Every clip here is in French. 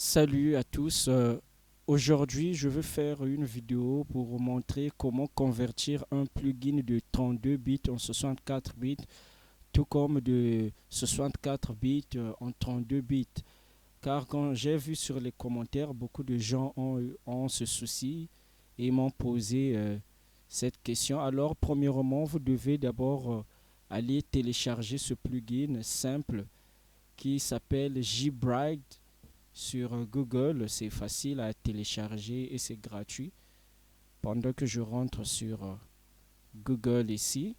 Salut à tous. Aujourd'hui, je vais faire une vidéo pour vous montrer comment convertir un plugin de 32 bits en 64 bits, tout comme de 64 bits en 32 bits. Car quand j'ai vu sur les commentaires, beaucoup de gens ont ce souci et m'ont posé cette question. Alors, premièrement, vous devez d'abord aller télécharger ce plugin simple qui s'appelle JBrite sur Google. C'est facile à télécharger et c'est gratuit. Pendant que je rentre sur Google ici,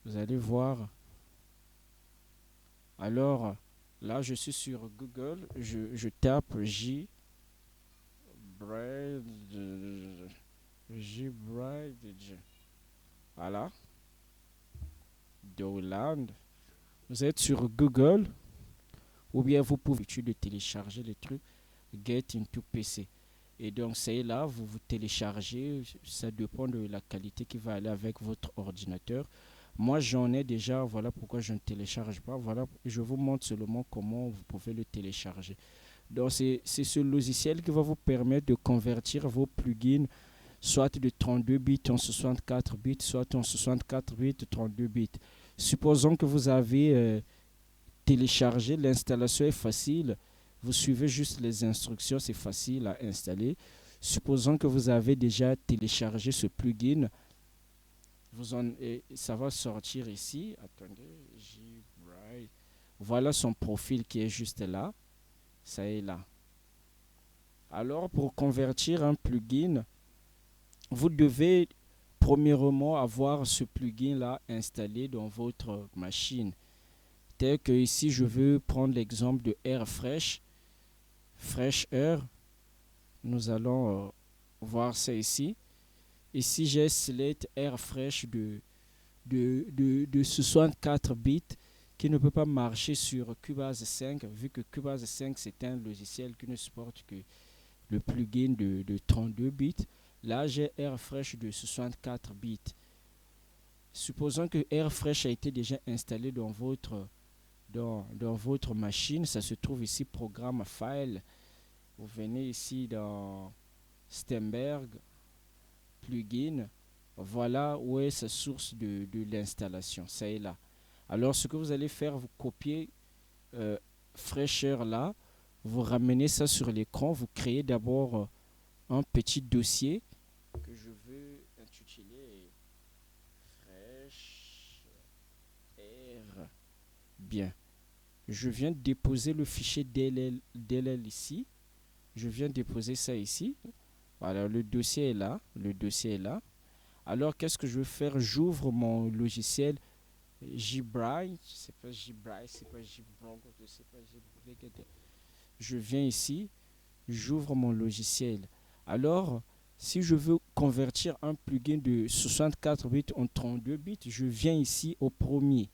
vous allez voir. Alors là, je suis sur Google. Je tape JBride. Voilà. Dowland. Vous êtes sur Google ou bien vous pouvez de télécharger les trucs Get into PC. Et donc c'est là, vous téléchargez, ça dépend de la qualité qui va aller avec votre ordinateur. Moi j'en ai déjà, voilà pourquoi je ne télécharge pas. Voilà, je vous montre seulement comment vous pouvez le télécharger. Donc c'est ce logiciel qui va vous permettre de convertir vos plugins soit de 32 bits en 64 bits, soit en 64 bits 32 bits. Supposons que vous avez téléchargé, l'installation est facile. Vous suivez juste les instructions, c'est facile à installer. Supposons que vous avez déjà téléchargé ce plugin, ça va sortir ici. Attendez, JBrite. Voilà son profil qui est juste là. Ça est là. Alors, pour convertir un plugin, vous devez premièrement avoir ce plugin là installé dans votre machine. Tel que ici, je veux prendre l'exemple de Airfresh, Fresh Air. Nous allons voir ça ici. Ici, j'ai Select Airfresh de 64 bits qui ne peut pas marcher sur Cubase 5, vu que Cubase 5 c'est un logiciel qui ne supporte que le plugin de 32 bits. Là, j'ai Airfresh de 64 bits. Supposons que Airfresh a été déjà installé dans votre machine. Ça se trouve ici, Programme File. Vous venez ici dans Stenberg, Plugin. Voilà où est sa source de l'installation. Ça est là. Alors, ce que vous allez faire, vous copiez fraîcheur là, vous ramenez ça sur l'écran, vous créez d'abord un petit dossier que je veux intituler Fresh Air. Bien. Je viens de déposer le fichier DLL ici. Je viens de déposer ça ici. Voilà, le dossier est là. Le dossier est là. Alors, qu'est-ce que je veux faire? J'ouvre mon logiciel JBrite. C'est pas JBrite, c'est pas JBrite, c'est pas JBrite. Je viens ici, j'ouvre mon logiciel. Alors, si je veux convertir un plugin de 64 bits en 32 bits, je viens ici au premier.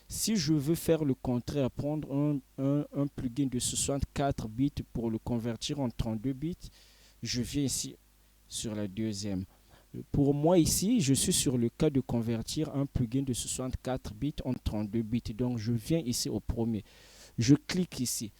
Si je veux faire le contraire, prendre un plugin de 64 bits pour le convertir en 32 bits, je viens ici sur la deuxième. Pour moi ici, je suis sur le cas de convertir un plugin de 64 bits en 32 bits. Donc je viens ici au premier. Je clique ici.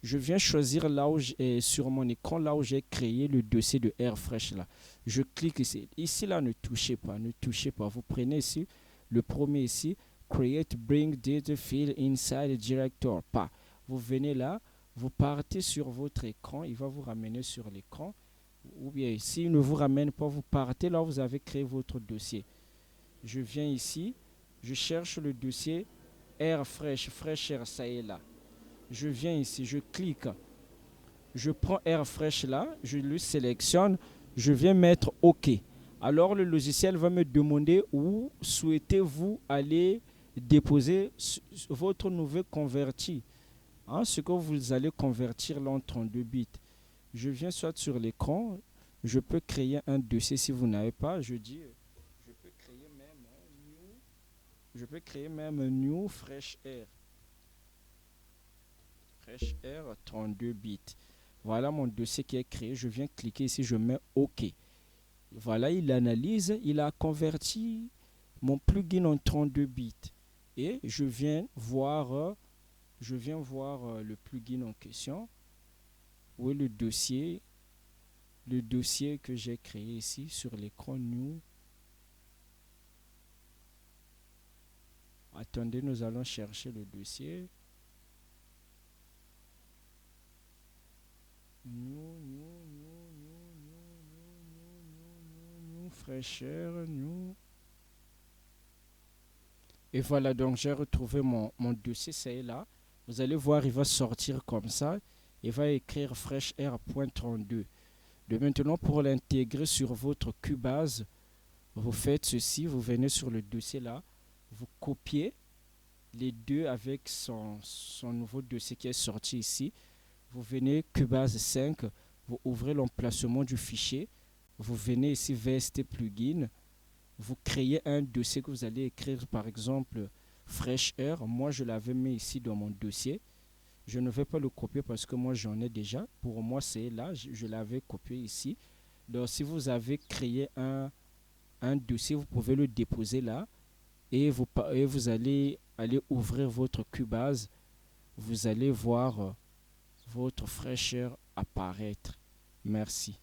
Je viens choisir là où sur mon écran, là où j'ai créé le dossier de Airfresh là. Je clique ici. Ici là, ne touchez pas, ne touchez pas. Vous prenez ici le premier ici, Create Bring Data Field Inside Director. Pas. Vous venez là, vous partez sur votre écran, il va vous ramener sur l'écran. Ou bien s'il ne vous ramène pas, vous partez là où vous avez créé votre dossier. Je viens ici, je cherche le dossier Airfresh, Fresh Air, ça est là. Je viens ici, je clique, je prends Airfresh là, je le sélectionne, je viens mettre OK. Alors le logiciel va me demander où souhaitez-vous aller déposer votre nouveau converti. Hein, ce que vous allez convertir là en 32 bits. Je viens soit sur l'écran, je peux créer un dossier si vous n'avez pas, je dis, je peux créer même un new Fresh Air. Fresh Air 32 bits. Voilà mon dossier qui est créé. Je viens cliquer ici, je mets OK. Voilà, il analyse, il a converti mon plugin en 32 bits. Et je viens voir le plugin en question. Oui, le dossier que j'ai créé ici sur l'écran New. Attendez, nous allons chercher le dossier. New, fraîcheur, new. Et voilà, donc j'ai retrouvé mon dossier, c'est là. Vous allez voir, il va sortir comme ça. Il va écrire Fresh Air.32. De maintenant, pour l'intégrer sur votre Cubase, vous faites ceci, vous venez sur le dossier là, vous copiez les deux avec son nouveau dossier qui est sorti ici. Vous venez Cubase 5, vous ouvrez l'emplacement du fichier, vous venez ici VST Plugin, vous créez un dossier que vous allez écrire par exemple Fresh Air. Moi je l'avais mis ici dans mon dossier. Je ne vais pas le copier parce que moi j'en ai déjà. Pour moi c'est là, je l'avais copié ici. Donc si vous avez créé un dossier, vous pouvez le déposer là et vous allez aller ouvrir votre Cubase. Vous allez voir votre fraîcheur apparaître. Merci.